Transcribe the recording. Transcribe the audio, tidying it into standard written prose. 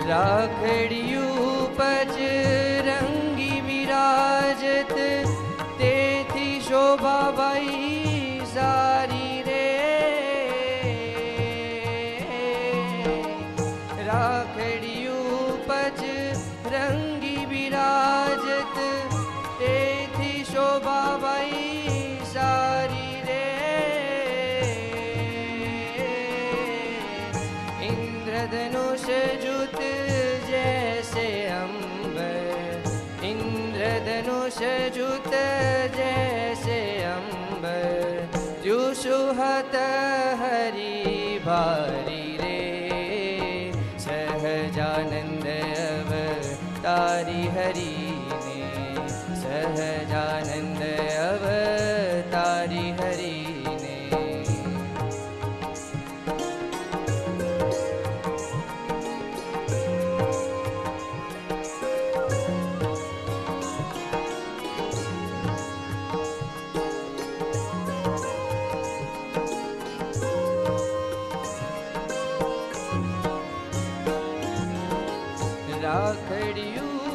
રાખડિયું પચરંગી વિરાજત તેથી શોભાબાઈ સારી રે. રાખડિયું પચરંગી વિરાજત તેથી શોભાબાઈ સારી રે. इंद्रधनुष जुत जैसे अंबर, इंद्रधनुष जुत जैसे अंबर, जो सुहत हरि भारी रे. सहजानंद अवतारी हरिने, सहजानंद अवतारी हरिने. રાખડિયું